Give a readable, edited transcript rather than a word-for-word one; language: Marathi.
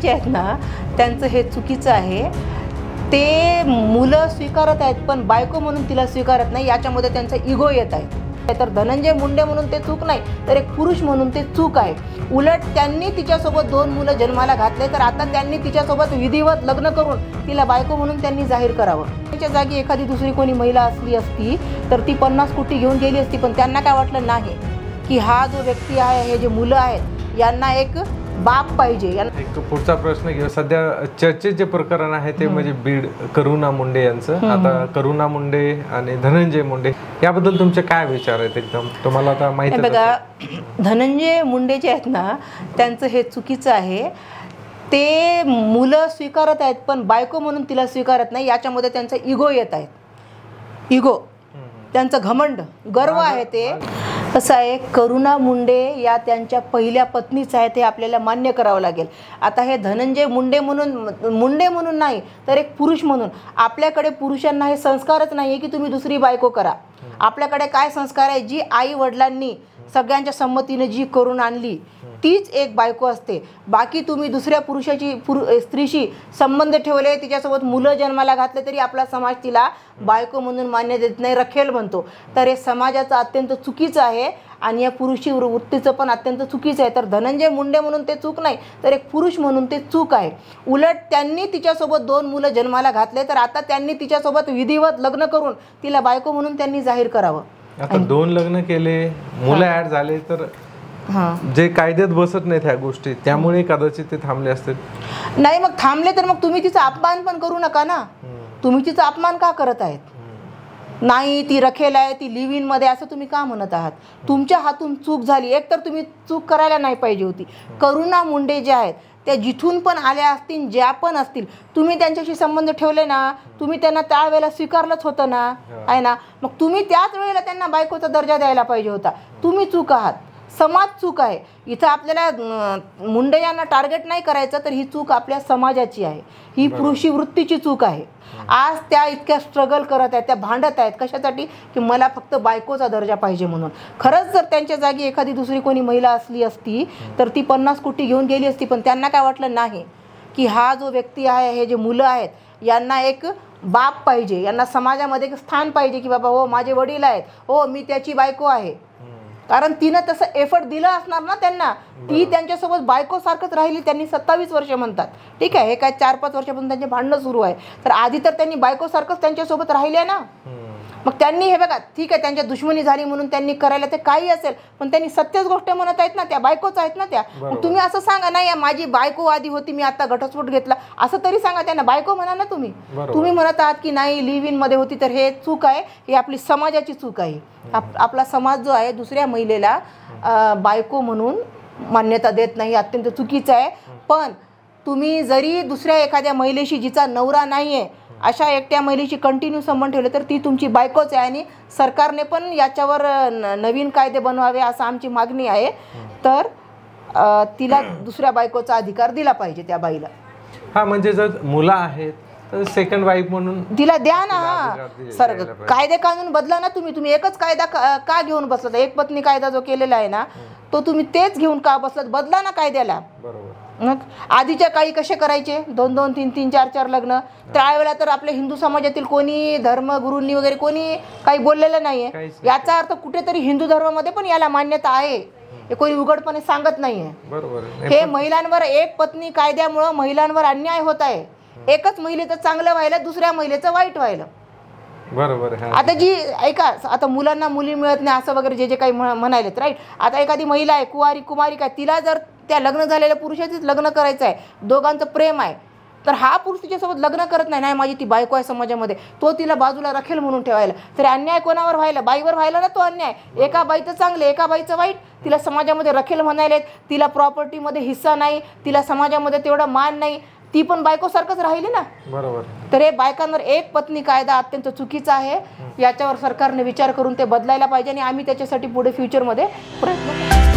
जे आहेत ना त्यांचं हे चुकीचं आहे। ते मुलं स्वीकारत आहेत पण बायको म्हणून तिला स्वीकारत नाही, याच्यामध्ये त्यांचा इगो येत आहे। तर धनंजय मुंडे म्हणून ते चूक नाही, तर एक पुरुष म्हणून ते चूक आहे। उलट त्यांनी तिच्यासोबत 2 मुलं जन्माला घातले, तर आता त्यांनी तिच्यासोबत विधिवत लग्न करून तिला बायको म्हणून त्यांनी जाहीर करावं। त्याच्या जागी एखादी दुसरी कोणी महिला असली असती तर ती 50 कोटी घेऊन गेली असती, पण त्यांना काय वाटलं नाही की हा जो व्यक्ती आहे, हे जे मुलं आहेत यांना एक बाप पाहिजे। एक पुढचा प्रश्न घेऊ। सध्या चर्चेत जे प्रकरण आहे ते म्हणजे बीड करुणा मुंडे यांचं। आता करुणा मुंडे आणि धनंजय मुंडे याबद्दल तुमचे काय विचार आहेत? एकदम तुम्हाला आता माहिती आहे बघा, धनंजय मुंडे जे आहेत ना त्यांचं हे चुकीचं आहे। ते मुलं स्वीकारत आहेत पण बायको म्हणून तिला स्वीकारत नाही, याच्यामध्ये त्यांचा इगो येत आहे। इगो, त्यांचं घमंड, गर्व आहे। ते कसं आहे, करुणा मुंडे या त्यांच्या पहिल्या पत्नीच आहेत, हे आपल्याला मान्य करावं लागेल। आता हे धनंजय मुंडे म्हणून नाही, तर एक पुरुष म्हणून आपल्याकडे पुरुषांना हे संस्कारच नाही आहे की तुम्ही दुसरी बायको करा। आपल्याकडे काय संस्कार आहे, जी आई वडिलांनी सगळ्यांच्या संमतीने जी करून आणली तीच एक बायको असते। बाकी तुम्ही दुसऱ्या स्त्रीशी संबंध ठेवले, तिच्यासोबत मुलं जन्माला घातले, तरी आपला समाज तिला बायको म्हणून मान्य देत नाही, रखेल म्हणतो। तर हे समाजाचं अत्यंत चुकीचं आहे आणि या पुरुषी वृत्तीचं पण अत्यंत चुकीचं आहे। तर धनंजय मुंडे म्हणून ते चूक नाही, तर एक पुरुष म्हणून ते चूक आहे। उलट त्यांनी तिच्यासोबत 2 मुलं जन्माला घातले, तर आता त्यांनी तिच्यासोबत विधिवत लग्न करून तिला बायको म्हणून त्यांनी जाहीर करावं। आता 2 लग्न केले, मुलं ऍड झाले, तर जे कायद्यात बसत नाहीत ह्या गोष्टी, त्यामुळे कदाचित ते थांबले असते। नाही, मग थांबले तर मग तुम्ही तिचा अपमान पण करू नका ना। तुम्ही तिचा अपमान का करत आहेत? नाही, ती रखेल आहे, ती लिव्ह इन मध्ये, असं तुम्ही का म्हणत आहात? तुमच्या हातून चूक झाली, एक तर तुम्ही चूक करायला नाही पाहिजे होती। करुणा मुंडे जे आहेत त्या जिथून पण आल्या असतील, ज्या पण असतील, तुम्ही त्यांच्याशी संबंध ठेवले ना, तुम्ही त्यांना त्यावेळेला स्वीकारलंच होतं ना, आहे ना। मग तुम्ही त्याच वेळेला त्यांना बायकोचा दर्जा द्यायला पाहिजे होता। तुम्ही चूक आहात, समाज चूक आहे। इथं आपल्याला मुंडे यांना टार्गेट नाही करायचं, तर ही चूक आपल्या समाजाची आहे, ही पुरुषी वृत्तीची चूक आहे। आज त्या इतक्या स्ट्रगल करत आहेत, त्या भांडत आहेत कशासाठी, की मला फक्त बायकोचा दर्जा पाहिजे म्हणून। खरंच जर त्यांच्या जागी एखादी दुसरी कोणी महिला असली असती तर ती 50 कोटी घेऊन गेली असती, पण त्यांना काय वाटलं नाही की हा जो व्यक्ती आहे, हे जे मुलं आहेत यांना एक बाप पाहिजे, यांना समाजामध्ये एक स्थान पाहिजे की बाबा हो माझे वडील आहेत, हो मी त्याची बायको आहे। कारण तिनं तसं एफर्ट दिलं असणार ना त्यांना, ती त्यांच्यासोबत बायको सारखंच राहिली। त्यांनी 27 वर्ष म्हणतात, ठीक आहे, हे काय 4-5 वर्षापासून त्यांचे भांडणं सुरू आहे, तर आधी तर त्यांनी बायको सारखंच त्यांच्यासोबत राहिले ना। मग त्यांनी हे बघा, ठीक आहे त्यांच्या दुश्मनी झाली म्हणून त्यांनी करायला ते काही असेल, पण त्यांनी सत्यच गोष्ट म्हणत आहेत ना, त्या बायकोच आहेत ना त्या। मग तुम्ही असं सांगा नाही माझी बायको आधी होती, मी आता घटस्फोट घेतला, असं तरी सांगा त्यांना, बायको म्हणा ना तुम्ही। तुम्ही म्हणत आहात की नाही लिव्ह इन मध्ये होती, तर हे चूक आहे, ही आपली समाजाची चूक आहे। आपला समाज जो आहे दुसऱ्या महिलेला बायको म्हणून मान्यता देत नाही, अत्यंत चुकीचं आहे। पण तुम्ही जरी दुसऱ्या एखाद्या महिलेशी जिचा नवरा नाही आहे अशा एकट्या महिलेशी कंटिन्यू संबंध ठेवले, तर ती तुमची बायकोच आहे। आणि सरकारने पण याच्यावर नवीन कायदे बनवावे असं आमची मागणी आहे। तर तिला दुसऱ्या बायकोचा अधिकार दिला पाहिजे त्या बाईला। हा, म्हणजे जर मुलं आहेत तर सेकंड वाईफ म्हणून तिला द्या ना। सर कायदे कानून बदला ना तुम्ही एकच कायदा का घेऊन बसलात? एक पत्नी कायदा जो केलेला आहे ना, तो तुम्ही तेच घेऊन का बसलात? बदला ना कायद्याला। मग आधीच्या काळी कसे करायचे 2-2, 3-3, 4-4 लग्न? त्यावेळेला तर आपल्या हिंदू समाजातील कोणी धर्मगुरूंनी वगैरे कोणी काही बोललेलं नाहीये। याचा अर्थ कुठेतरी हिंदू धर्मामध्ये पण याला मान्यता आहे, हे कोणी उघडपणे सांगत नाहीये। हे महिलांवर एक पत्नी कायद्यामुळे महिलांवर अन्याय होत आहे। एकच महिलेचं चांगलं व्हायला, दुसऱ्या महिलेचं वाईट व्हायला। बरोबर। आता जी ऐका, आता मुलांना मुली मिळत नाही असं वगैरे जे काही म्हणायलेत, राईट। आता एखादी महिला आहे कुमारी काय, तिला जर त्या लग्न झालेल्या पुरुषाचीच लग्न करायचं आहे, दोघांचं प्रेम आहे, तर हा पुरुष तिच्यासोबत लग्न करत नाही, माझी ती बायको आहे समाजामध्ये, तो तिला बाजूला रखेल म्हणून ठेवायला, तर अन्याय कोणावर व्हायला? बाईवर व्हायला ना तो अन्याय। एका बाईचं चांगलं, एका बाईचं वाईट, तिला समाजामध्ये रखेल म्हणायलेत, तिला प्रॉपर्टीमध्ये हिस्सा नाही, तिला समाजामध्ये तेवढा मान नाही, ती पण बायको सारखंच राहिली ना। बरोबर। तर हे बायकांवर एक पत्नी कायदा अत्यंत चुकीचा आहे, याच्यावर सरकारने विचार करून ते बदलायला पाहिजे आणि आम्ही त्याच्यासाठी पुढे फ्युचरमध्ये प्रयत्न करू।